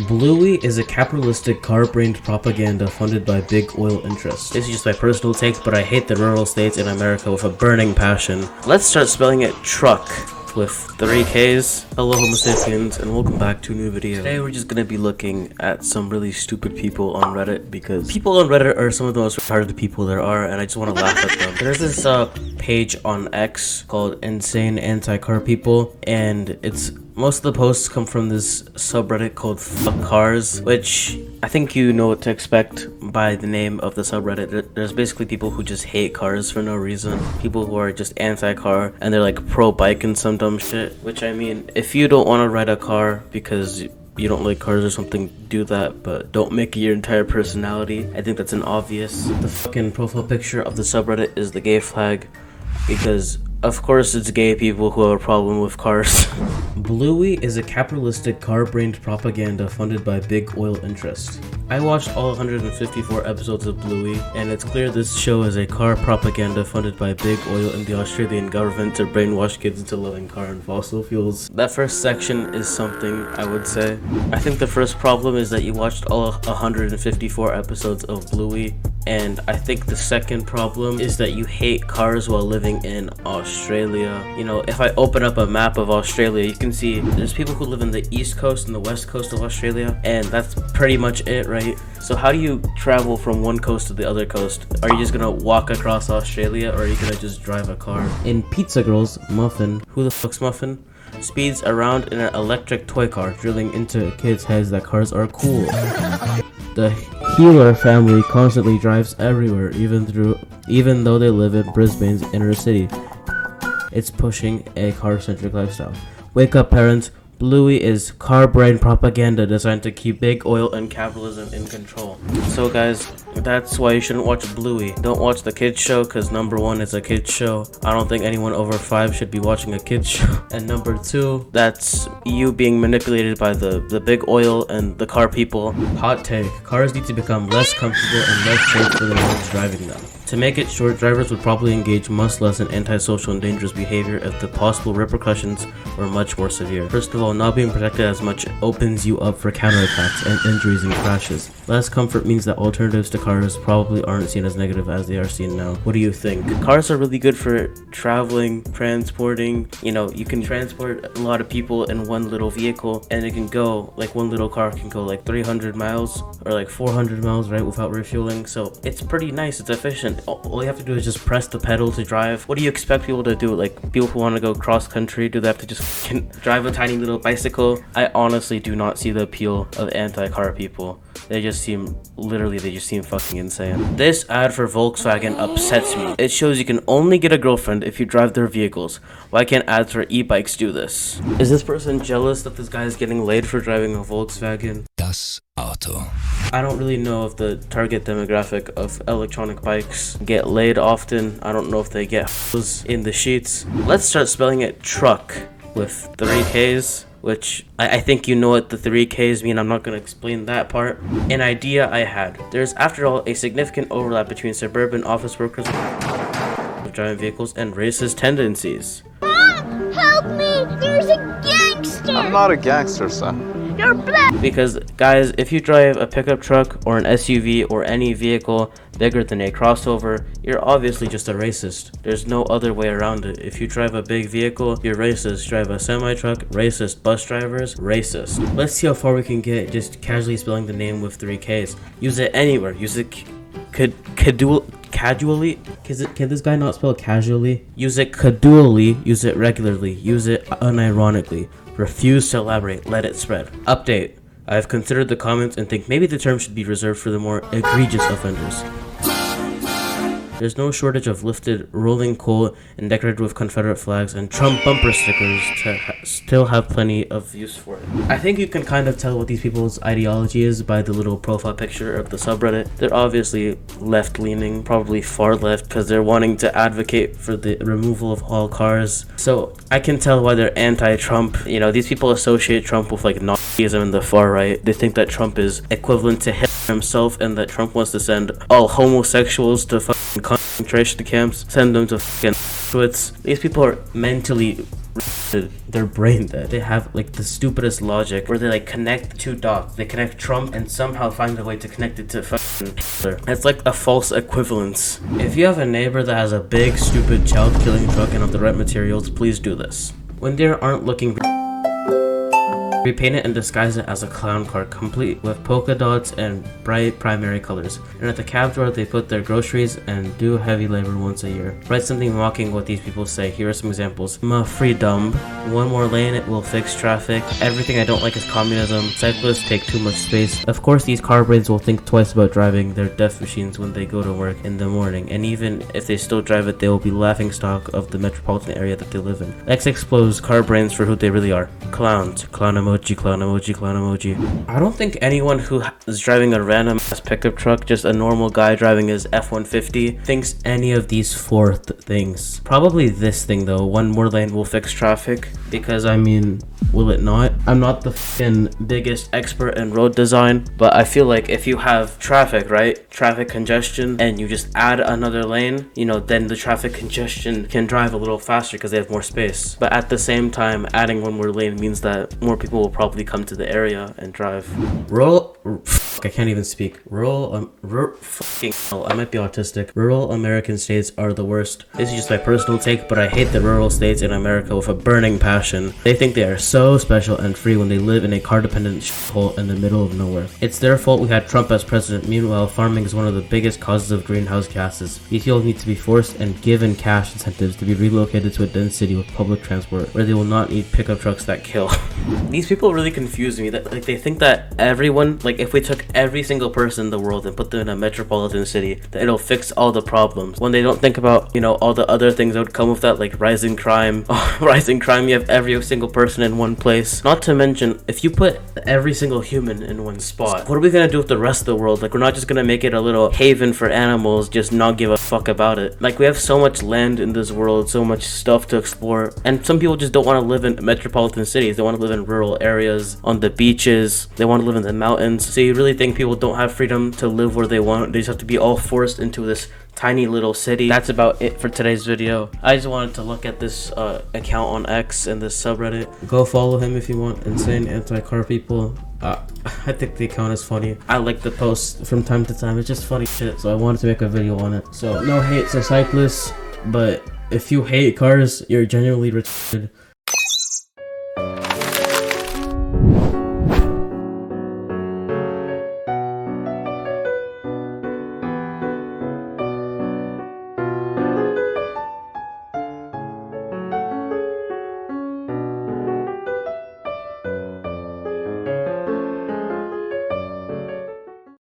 Bluey is a capitalistic car-brained propaganda funded by big oil interests. This is just my personal take, but I hate the rural states in America with a burning passion. Let's start spelling it truck with 3 Ks. Hello Homo sapiens and welcome back to a new video. Today we're just gonna be looking at some really stupid people on Reddit because people on Reddit are some of the most retarded people there are and I just want to laugh at them. There's this page on X called Insane Anti-Car People, and most of the posts come from this subreddit called Fuck Cars, which I think you know what to expect by the name of the subreddit. There's basically people who just hate cars for no reason. People who are just anti-car and they're like pro-bike and some dumb shit. Which, I mean, if you don't want to ride a car because you don't like cars or something, do that, but don't make it your entire personality. I think that's an obvious. The fucking profile picture of the subreddit is the gay flag because of course it's gay people who have a problem with cars. Bluey is a capitalistic car-brained propaganda funded by big oil interests. I watched all 154 episodes of Bluey, and it's clear this show is a car propaganda funded by big oil and the Australian government to brainwash kids into loving car and fossil fuels. That first section is something, I would say. I think the first problem is that you watched all 154 episodes of Bluey, and I think the second problem is that you hate cars while living in Australia. You know, if I open up a map of Australia, you can see there's people who live in the east coast and the west coast of Australia, and that's pretty much it, right? So how do you travel from one coast to the other coast? Are you just gonna walk across Australia, or are you gonna just drive a car? In Pizza Girls, Muffin, who the fuck's Muffin, speeds around in an electric toy car, drilling into kids' heads that cars are cool. The Healer family constantly drives everywhere, even though they live in Brisbane's inner city. It's pushing a car-centric lifestyle. Wake up, parents. Bluey is car-brain propaganda designed to keep big oil and capitalism in control. So guys, that's why you shouldn't watch Bluey. Don't watch the kids show because number 1, it's a kids show. I don't think anyone over 5 should be watching a kids show. And number 2, that's you being manipulated by the big oil and the car people. Hot take: cars need to become less comfortable and less safe for the ones driving them. To make it short, drivers would probably engage much less in antisocial and dangerous behavior if the possible repercussions were much more severe. First of all, not being protected as much opens you up for counterattacks and injuries and crashes. Less comfort means that alternatives to cars probably aren't seen as negative as they are seen now. What do you think? Cars are really good for traveling, transporting. You know, you can transport a lot of people in one little vehicle, and it can go, like one little car can go like 300 miles or like 400 miles, right, without refueling. So it's pretty nice, it's efficient. All you have to do is just press the pedal to drive. What do you expect people to do? Like, people who want to go cross country, do they have to just drive a tiny little bicycle? I honestly do not see the appeal of anti-car people. They just seem fucking insane. This ad for Volkswagen upsets me. It shows you can only get a girlfriend if you drive their vehicles. Why can't ads for e-bikes do this? Is this person jealous that this guy is getting laid for driving a Volkswagen? Das Auto. I don't really know if the target demographic of electronic bikes get laid often. I don't know if they get in the sheets. Let's start spelling it truck with 3 Ks. Which I think you know what the 3 Ks mean. I'm not going to explain that part. An idea I had. There's, after all, a significant overlap between suburban office workers with driving vehicles and racist tendencies. Mom, help me! There's a gangster! I'm not a gangster, son. You're black! Because, guys, if you drive a pickup truck or an SUV or any vehicle bigger than a crossover, you're obviously just a racist. There's no other way around it. If you drive a big vehicle, you're racist. Drive a semi-truck, racist. Bus drivers, racist. Let's see how far we can get just casually spelling the name with 3 Ks. Use it anywhere. Use it casually. Can this guy not spell casually? Use it casually. Use it regularly. Use it unironically. Refuse to elaborate. Let it spread. Update. I have considered the comments and think maybe the term should be reserved for the more egregious offenders. There's no shortage of lifted rolling coal and decorated with Confederate flags and Trump bumper stickers to still have plenty of use for it. I think you can kind of tell what these people's ideology is by the little profile picture of the subreddit. They're obviously left-leaning, probably far left, because they're wanting to advocate for the removal of all cars. So I can tell why they're anti-Trump. You know, these people associate Trump with like Nazism and the far right. They think that Trump is equivalent to Hitler himself and that Trump wants to send all homosexuals to fucking concentration camps, send them to fucking Auschwitz. These people are mentally they're brain dead. They have like the stupidest logic where they like connect two dots. They connect Trump and somehow find a way to connect it to fucking Hitler. It's like a false equivalence. If you have a neighbor that has a big stupid child killing truck and of the right materials, please do this. When they aren't looking, repaint it and disguise it as a clown car, complete with polka dots and bright primary colors. And at the cab door, they put their groceries and do heavy labor once a year. Write something mocking what these people say. Here are some examples. Freedom. One more lane, it will fix traffic. Everything I don't like is communism. Cyclists take too much space. Of course, these car brains will think twice about driving their death machines when they go to work in the morning. And even if they still drive it, they will be laughing stock of the metropolitan area that they live in. X explodes car brains for who they really are. Clowns. Clown emoji, clown emoji, clown emoji. I don't think anyone who is driving a random ass pickup truck, just a normal guy driving his F-150, thinks any of these four things. Probably this thing though, one more lane will fix traffic, because I mean, will it not? I'm not the fucking biggest expert in road design, but I feel like if you have traffic, right? Traffic congestion, and you just add another lane, you know, then the traffic congestion can drive a little faster because they have more space. But at the same time, adding one more lane means that more people will probably come to the area and drive. I can't even speak. Fucking hell, I might be autistic. Rural American states are the worst. This is just my personal take, but I hate the rural states in America with a burning passion. They think they are so special and free when they live in a car-dependent shithole in the middle of nowhere. It's their fault we had Trump as president. Meanwhile, farming is one of the biggest causes of greenhouse gases. These people need to be forced and given cash incentives to be relocated to a dense city with public transport, where they will not need pickup trucks that kill. These people really confuse me. That like they think that everyone, like if we took every single person in the world and put them in a metropolitan city, that it'll fix all the problems. When they don't think about, you know, all the other things that would come with that, like rising crime. Rising crime, you have every single person in one place. Not to mention, if you put every single human in one spot, what are we gonna do with the rest of the world? Like, we're not just gonna make it a little haven for animals, just not give a fuck about it. Like, we have so much land in this world, so much stuff to explore, and some people just don't want to live in metropolitan cities. They want to live in rural areas, on the beaches, they want to live in the mountains. So you really think people don't have freedom to live where they want? They just have to be all forced into this tiny little city. That's about it for today's video. I just wanted to look at this account on X and this subreddit. Go follow him if you want. Insane anti-car people. I think the account is funny. I like the posts from time to time. It's just funny shit, so I wanted to make a video on it. So no hate to cyclists, but if you hate cars, you're genuinely retarded.